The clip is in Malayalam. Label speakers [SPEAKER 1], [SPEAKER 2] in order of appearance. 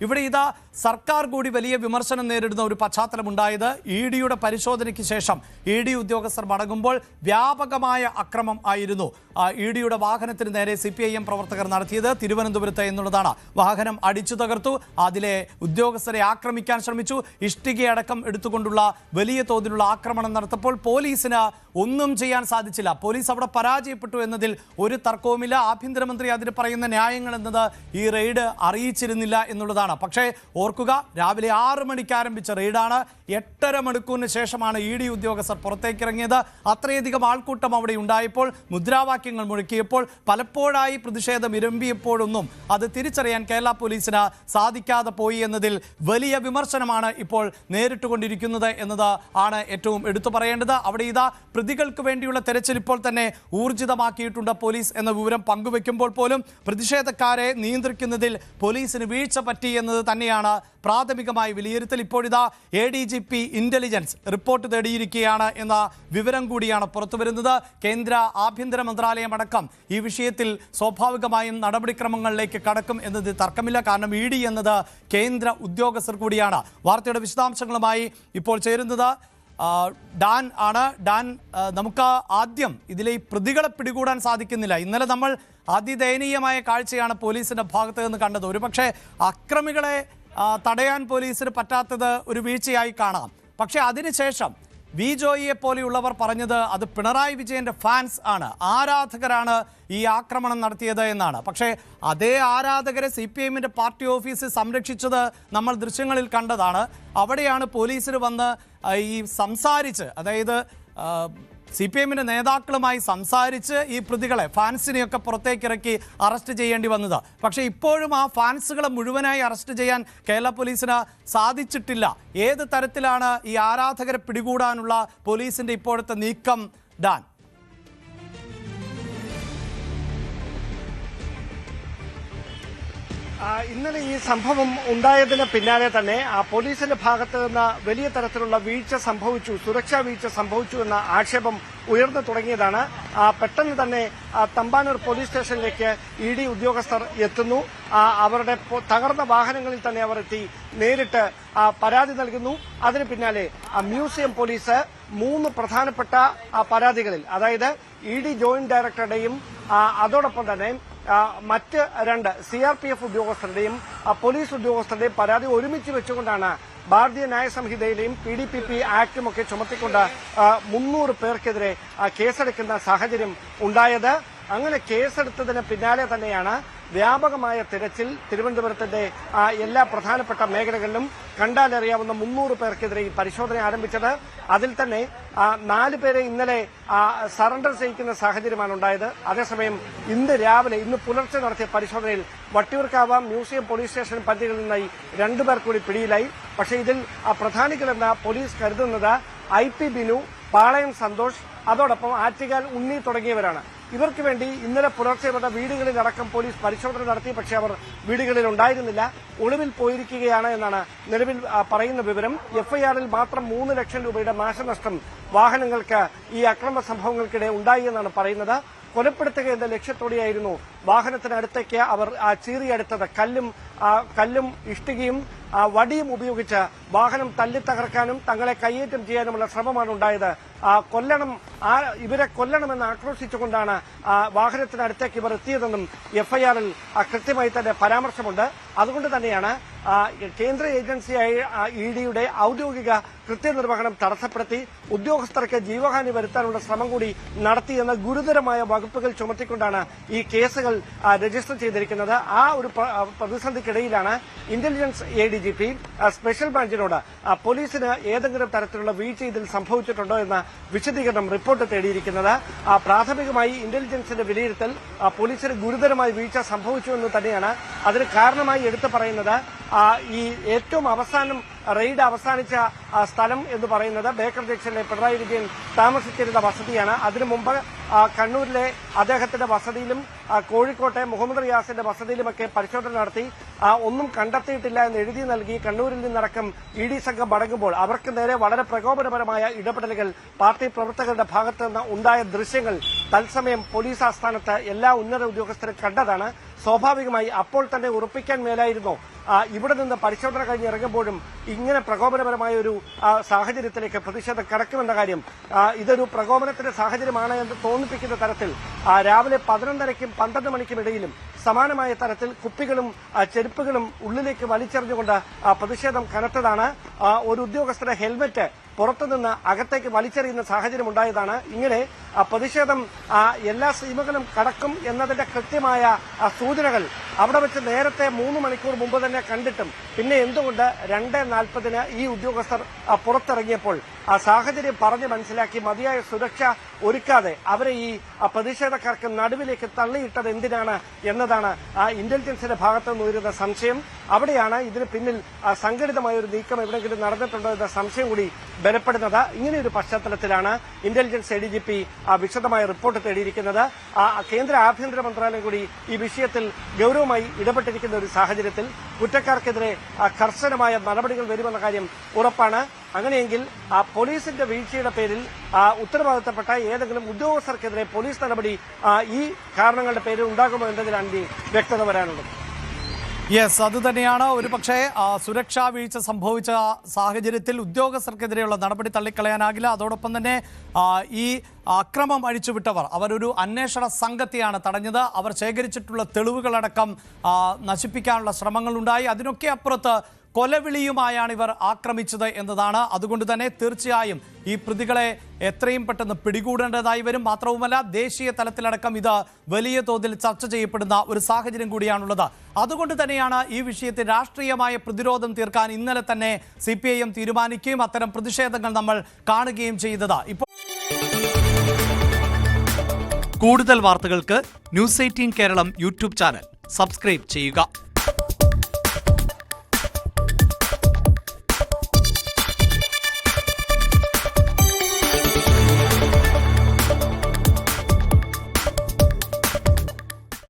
[SPEAKER 1] ഇവിടെ ഇതാ സർക്കാർ കൂടി വലിയ വിമർശനം നേരിടുന്ന ഒരു പശ്ചാത്തലമുണ്ടായത് EDയുടെ പരിശോധനയ്ക്ക് ശേഷം ED ഉദ്യോഗസ്ഥർ മടങ്ങുമ്പോൾ വ്യാപകമായ അക്രമം ആയിരുന്നു EDയുടെ വാഹനത്തിന് നേരെ CPIM പ്രവർത്തകർ നടത്തിയത്. തിരുവനന്തപുരത്ത് എന്നുള്ളതാണ്. വാഹനം അടിച്ചു തകർത്തു, അതിലെ ഉദ്യോഗസ്ഥരെ ആക്രമിക്കാൻ ശ്രമിച്ചു, ഇഷ്ടികയടക്കം എടുത്തുകൊണ്ടുള്ള വലിയ തോതിലുള്ള ആക്രമണം നടത്തപ്പോൾ പോലീസിന് ഒന്നും ചെയ്യാൻ സാധിച്ചില്ല. പോലീസ് അവിടെ പരാജയപ്പെട്ടു എന്നതിൽ ഒരു തർക്കവുമില്ല. ആഭ്യന്തരമന്ത്രി അതിന് പറയുന്ന ന്യായങ്ങൾ എന്നത് ഈ റെയ്ഡ് അറിയിച്ചിരുന്നില്ല എന്നുള്ളതാണ്. പക്ഷേ ഓർക്കുക, രാവിലെ 6 മണിക്ക് ആരംഭിച്ച റെയ്ഡാണ്. 8.5 മണിക്കൂറിന് ശേഷമാണ് ED ഉദ്യോഗസ്ഥർ പുറത്തേക്കിറങ്ങിയത്. അത്രയധികം ആൾക്കൂട്ടം അവിടെ ഉണ്ടായപ്പോൾ, മുദ്രാവാക്യങ്ങൾ മുഴക്കിയപ്പോൾ, പലപ്പോഴായി പ്രതിഷേധം ഇരമ്പിയപ്പോഴൊന്നും അത് തിരിച്ചറിയാൻ കേരള പോലീസിന് സാധിക്കാതെ പോയി എന്നതിൽ വലിയ വിമർശനമാണ് ഇപ്പോൾ നേരിട്ടുകൊണ്ടിരിക്കുന്നത് എന്നത് ആണ് ഏറ്റവും എടുത്തു പറയേണ്ടത്. അവിടെ ഇതാ പ്രതികൾക്ക് വേണ്ടിയുള്ള തെരച്ചിൽ ഇപ്പോൾ തന്നെ ഊർജിതമാക്കിയിട്ടുണ്ട് പോലീസ് എന്ന വിവരം പങ്കുവെക്കുമ്പോൾ പോലും പ്രതിഷേധക്കാരെ നിയന്ത്രിക്കുന്നതിൽ പോലീസിന് വീഴ്ച പറ്റി എന്നത് തന്നെയാണ് പ്രാഥമികമായി വിലയിരുത്തൽ. ഇപ്പോഴിതാ ADGP ഇന്റലിജൻസ് റിപ്പോർട്ട് തേടിയിരിക്കുകയാണ് എന്ന വിവരം കൂടിയാണ് പുറത്തുവരുന്നത്. കേന്ദ്ര ആഭ്യന്തര മന്ത്രാലയം അടക്കം ഈ വിഷയത്തിൽ സ്വാഭാവികമായും നടപടിക്രമങ്ങളിലേക്ക് കടക്കും എന്നതിൽ തർക്കമില്ല. കാരണം ED എന്നത് കേന്ദ്ര ഉദ്യോഗസ്ഥർ കൂടിയാണ്. വാർത്തയുടെ വിശദാംശങ്ങളുമായി ഇപ്പോൾ ചേരുന്നത് ഡാൻ ആണ്. ഡാൻ, നമുക്ക് ആദ്യം ഇതിലെ ഈ പ്രതികളെ പിടികൂടാൻ സാധിക്കുന്നില്ല. ഇന്നലെ നമ്മൾ അതിദയനീയമായ കാഴ്ചയാണ് പോലീസിന്റെ ഭാഗത്ത് നിന്ന് കണ്ടത്. ഒരുപക്ഷെ അക്രമികളെ തടയാൻ പോലീസിന് പറ്റാത്തത് ഒരു വീഴ്ചയായി കാണാം. പക്ഷെ അതിനുശേഷം വി ജോയിയെ പോലെയുള്ളവർ പറഞ്ഞത് അത് പിണറായി വിജയന്റെ ഫാൻസ് ആണ്, ആരാധകരാണ് ഈ ആക്രമണം നടത്തിയത് എന്നാണ്. പക്ഷേ അതേ ആരാധകരെ CPIMന്റെ പാർട്ടി ഓഫീസിൽ സംരക്ഷിച്ചത് നമ്മൾ ദൃശ്യങ്ങളിൽ കണ്ടതാണ്. അവിടെയാണ് പോലീസിന് വന്ന് ഈ സംസാരിച്ച്, അതായത് CPIMന്റെ നേതാക്കളുമായി സംസാരിച്ച് ഈ പ്രതികളെ, ഫാൻസിനെയൊക്കെ പുറത്തേക്കിറക്കി അറസ്റ്റ് ചെയ്യേണ്ടി വന്നത്. പക്ഷേ ഇപ്പോഴും ആ ഫാൻസുകളെ മുഴുവനായി അറസ്റ്റ് ചെയ്യാൻ കേരള പോലീസിന് സാധിച്ചിട്ടില്ല. ഏത് തരത്തിലാണ് ഈ ആരാധകരെ പിടികൂടാനുള്ള പോലീസിന്റെ ഇപ്പോഴത്തെ നീക്കം ഡാൻ?
[SPEAKER 2] ഇന്നലെ ഈ സംഭവം ഉണ്ടായതിന് പിന്നാലെ തന്നെ പോലീസിന്റെ ഭാഗത്ത് നിന്ന് വലിയ തരത്തിലുള്ള വീഴ്ച സംഭവിച്ചു, സുരക്ഷാ വീഴ്ച സംഭവിച്ചു എന്ന ആക്ഷേപം ഉയർന്നു തുടങ്ങിയതാണ്. പെട്ടെന്ന് തന്നെ തമ്പാനൂർ പോലീസ് സ്റ്റേഷനിലേക്ക് ED ഉദ്യോഗസ്ഥർ എത്തുന്നു. അവരുടെ തകർന്ന വാഹനങ്ങളിൽ തന്നെ അവർ എത്തി നേരിട്ട് പരാതി നൽകുന്നു. അതിന് പിന്നാലെ മ്യൂസിയം പോലീസ് 3 പ്രധാനപ്പെട്ട പരാതികളിൽ, അതായത് ED ജോയിന്റ് ഡയറക്ടറുടെയും അതോടൊപ്പം തന്നെ മറ്റ് 2 CRPF ഉദ്യോഗസ്ഥരുടെയും പോലീസ് ഉദ്യോഗസ്ഥരുടെയും പരാതി ഒരുമിച്ച് വെച്ചുകൊണ്ടാണ് ഭാരതീയ ന്യായ സംഹിതയിലെയും PDPP ആക്ടുമൊക്കെ ചുമത്തിക്കൊണ്ട് 300 പേർക്കെതിരെ കേസെടുക്കുന്ന സാഹചര്യം ഉണ്ടായത്. അങ്ങനെ കേസെടുത്തതിന് പിന്നാലെ തന്നെയാണ് വ്യാപകമായ തിരച്ചിൽ തിരുവനന്തപുരത്തിന്റെ എല്ലാ പ്രധാനപ്പെട്ട മേഖലകളിലും കണ്ടാലറിയാവുന്ന 300 പേർക്കെതിരെ ഈ പരിശോധന ആരംഭിച്ചത്. അതിൽ തന്നെ 4 പേരെ ഇന്നലെ സറണ്ടർ ചെയ്യിക്കുന്ന സാഹചര്യമാണ് ഉണ്ടായത്. അതേസമയം ഇന്ന് പുലർച്ചെ നടത്തിയ പരിശോധനയിൽ വട്ടിയൂർക്കാവ് മ്യൂസിയം പോലീസ് സ്റ്റേഷൻ പരിധികളിൽ നിന്നായി 2 പേർ കൂടി പിടിയിലായി. പക്ഷേ ഇതിൽ പ്രധാനികളെന്ന് പോലീസ് കരുതുന്നത് IP ബിനു, പാളയം സന്തോഷ്, അതോടൊപ്പം ആറ്റുകാൽ ഉണ്ണി തുടങ്ങിയവരാണ്. ഇവർക്ക് വേണ്ടി ഇന്നലെ പുലർച്ചെ വന്ന വീടുകളിലടക്കം പോലീസ് പരിശോധന നടത്തി. പക്ഷേ അവർ വീടുകളിൽ ഉണ്ടായിരുന്നില്ല, ഒളിവിൽ പോയിരിക്കുകയാണ് എന്നാണ് നിലവിൽ പറയുന്ന വിവരം. FIRൽ മാത്രം 3 ലക്ഷം രൂപയുടെ നാശനഷ്ടം വാഹനങ്ങൾക്ക് ഈ അക്രമ സംഭവങ്ങൾക്കിടെ ഉണ്ടായി എന്നാണ് പറയുന്നത്. കൊലപ്പെടുത്തുക എന്ന ലക്ഷ്യത്തോടെയായിരുന്നു വാഹനത്തിനടുത്തേക്ക് അവർ ചീറിയെടുത്തത്. കല്ലും ഇഷ്ടികയും വടിയും ഉപയോഗിച്ച് വാഹനം തല്ലി തകർക്കാനും തങ്ങളെ കയ്യേറ്റം ചെയ്യാനുമുള്ള ശ്രമമാണ് ഉണ്ടായത്. ഇവരെ കൊല്ലണമെന്ന് ആക്രോശിച്ചുകൊണ്ടാണ് വാഹനത്തിനടുത്തേക്ക് ഇവർ എത്തിയതെന്നും FIRൽ കൃത്യമായി തന്നെ പരാമർശമുണ്ട്. അതുകൊണ്ട് തന്നെയാണ് കേന്ദ്ര ഏജൻസിയായ EDയുടെ ഔദ്യോഗിക കൃത്യനിർവഹണം തടസ്സപ്പെടുത്തി ഉദ്യോഗസ്ഥർക്ക് ജീവഹാനി വരുത്താനുള്ള ശ്രമം കൂടി നടത്തിയെന്ന ഗുരുതരമായ വകുപ്പുകൾ ചുമത്തിക്കൊണ്ടാണ് ഈ കേസുകൾ രജിസ്റ്റർ ചെയ്തിരിക്കുന്നത്. ആ ഒരു പ്രതിസന്ധിക്കിടയിലാണ് ഇന്റലിജൻസ് ADGP സ്പെഷ്യൽ ബ്രാഞ്ചിനോട് പോലീസിന് ഏതെങ്കിലും തരത്തിലുള്ള വീഴ്ച ഇതിൽ സംഭവിച്ചിട്ടുണ്ടോ എന്ന വിശദീകരണം റിപ്പോർട്ട് തേടിയിരിക്കുന്നത്. പ്രാഥമികമായി ഇന്റലിജൻസിന്റെ വിലയിരുത്തൽ പോലീസിന് ഗുരുതരമായ വീഴ്ച സംഭവിച്ചുവെന്ന് തന്നെയാണ്. അതിന് കാരണമായി എടുത്തു പറയുന്നത് ഈ ഏറ്റവും അവസാനം റെയ്ഡ് അവസാനിച്ച സ്ഥലം എന്ന് പറയുന്നത് ബേക്കർ ജംഗ്ഷനിലെ പിണറായി വിജയൻ താമസിച്ചിരുന്ന വസതിയാണ്. അതിനു മുമ്പ് കണ്ണൂരിലെ അദ്ദേഹത്തിന്റെ വസതിയിലും കോഴിക്കോട്ടെ മുഹമ്മദ് റിയാസിന്റെ വസതിയിലുമൊക്കെ പരിശോധന നടത്തി ഒന്നും കണ്ടെത്തിയിട്ടില്ല എന്ന് എഴുതി നൽകി കണ്ണൂരിൽ നിന്നടക്കം ഇ ഡി സംഘം മടങ്ങുമ്പോൾ അവർക്ക് നേരെ വളരെ പ്രകോപനപരമായ ഇടപെടലുകൾ പാർട്ടി പ്രവർത്തകരുടെ ഭാഗത്ത് നിന്ന് ഉണ്ടായ ദൃശ്യങ്ങൾ തത്സമയം പോലീസ് ആസ്ഥാനത്ത് എല്ലാ ഉന്നത ഉദ്യോഗസ്ഥരും കണ്ടതാണ്. സ്വാഭാവികമായി അപ്പോൾ തന്നെ ഉറപ്പിക്കാൻ മേലായിരുന്നു ഇവിടെ നിന്ന് പരിശോധന കഴിഞ്ഞ് ഇറങ്ങുമ്പോഴും ഇങ്ങനെ പ്രകോപനപരമായ ഒരു സാഹചര്യത്തിലേക്ക് പ്രതിഷേധം കടക്കുമെന്ന കാര്യം. ഇതൊരു പ്രകോപനത്തിന്റെ സാഹചര്യമാണ് എന്ന് തോന്നിപ്പിക്കുന്ന തരത്തിൽ രാവിലെ 11:30ക്കും 12 മണിക്കും ഇടയിലും സമാനമായ തരത്തിൽ കുപ്പികളും ചെരുപ്പുകളും ഉള്ളിലേക്ക് വലിച്ചെറിഞ്ഞുകൊണ്ട് പ്രതിഷേധം കനത്തതാണ്. ഒരു ഉദ്യോഗസ്ഥരുടെ ഹെൽമറ്റ് പുറത്തുനിന്ന് അകത്തേക്ക് വലിച്ചെറിയുന്ന സാഹചര്യം ഉണ്ടായതാണ്. ഇങ്ങനെ പ്രതിഷേധം എല്ലാ സീമകളും കടക്കും എന്നതിന്റെ കൃത്യമായ സൂചനകൾ അവിടെ വെച്ച് നേരത്തെ 3 മണിക്കൂർ മുമ്പ് തന്നെ കണ്ടിട്ടും പിന്നെ എന്തുകൊണ്ട് 2:40 ഈ ഉദ്യോഗസ്ഥർ പുറത്തിറങ്ങിയപ്പോൾ ആ സാഹചര്യം പറഞ്ഞ് മനസ്സിലാക്കി മതിയായ സുരക്ഷ ഒരുക്കാതെ അവരെ ഈ പ്രതിഷേധക്കാർക്ക് നടുവിലേക്ക് തള്ളിയിട്ടത് എന്തിനാണ് എന്നതാണ് ഇന്റലിജൻസിന്റെ ഭാഗത്തു നിന്ന് ഉയരുന്ന സംശയം. അവിടെയാണ് ഇതിന് പിന്നിൽ സംഘടിതമായ ഒരു നീക്കം എവിടെയെങ്കിലും നടന്നിട്ടുണ്ടോ എന്ന സംശയം കൂടി ബലപ്പെടുന്നത്. ഇങ്ങനെയൊരു പശ്ചാത്തലത്തിലാണ് ഇന്റലിജൻസ് ADGP വിശദമായ റിപ്പോർട്ട് തേടിയിരിക്കുന്നത്. കേന്ദ്ര ആഭ്യന്തര മന്ത്രാലയം കൂടി ഈ വിഷയത്തിൽ ഗൌരവമായി ഇടപെട്ടിരിക്കുന്ന ഒരു സാഹചര്യത്തിൽ കുറ്റക്കാർക്കെതിരെ കർശനമായ നടപടികൾ വരുമെന്ന കാര്യം ഉറപ്പാണ്. അങ്ങനെയെങ്കിൽ പോലീസിന്റെ വീഴ്ചയുടെ പേരിൽ ഉത്തരവാദിത്തപ്പെട്ട ഏതെങ്കിലും ഉദ്യോഗസ്ഥർക്കെതിരെ പോലീസ് നടപടി ഈ കാരണങ്ങളുടെ പേരിൽ ഉണ്ടാകുമോ എന്നതിലാണ് വ്യക്തത വരാനുള്ളത്.
[SPEAKER 1] യെസ്, അതുതന്നെയാണ്. ഒരുപക്ഷെ സുരക്ഷാ വീഴ്ച സംഭവിച്ച സാഹചര്യത്തിൽ ഉദ്യോഗസ്ഥർക്കെതിരെയുള്ള നടപടി തള്ളിക്കളയാനാകില്ല. അതോടൊപ്പം തന്നെ ഈ അക്രമം അഴിച്ചുവിട്ടവർ അവരൊരു അന്വേഷണ സംഘത്തെയാണ് തടഞ്ഞത്. അവർ ശേഖരിച്ചിട്ടുള്ള തെളിവുകളടക്കം നശിപ്പിക്കാനുള്ള ശ്രമങ്ങളുണ്ടായി. അതിനൊക്കെ അപ്പുറത്ത് കൊലവിളിയുമായാണ് ഇവർ ആക്രമിച്ചത് എന്നതാണ്. അതുകൊണ്ട് തന്നെ തീർച്ചയായും ഈ പ്രതികളെ എത്രയും പെട്ടെന്ന് പിടികൂടേണ്ടതായി വരും. മാത്രവുമല്ല, ദേശീയ തലത്തിലടക്കം ഇത് വലിയ തോതിൽ ചർച്ച ചെയ്യപ്പെടുന്ന ഒരു സാഹചര്യം കൂടിയാണുള്ളത്. അതുകൊണ്ട് തന്നെയാണ് ഈ വിഷയത്തിൽ രാഷ്ട്രീയമായ പ്രതിരോധം തീർക്കാൻ ഇന്നലെ തന്നെ CPIM തീരുമാനിക്കുകയും അത്തരം പ്രതിഷേധങ്ങൾ നമ്മൾ കാണുകയും ചെയ്തത്. ഇപ്പോൾ കൂടുതൽ വാർത്തകൾക്ക് News 18 Keralam YouTube channel subscribe ചെയ്യുക.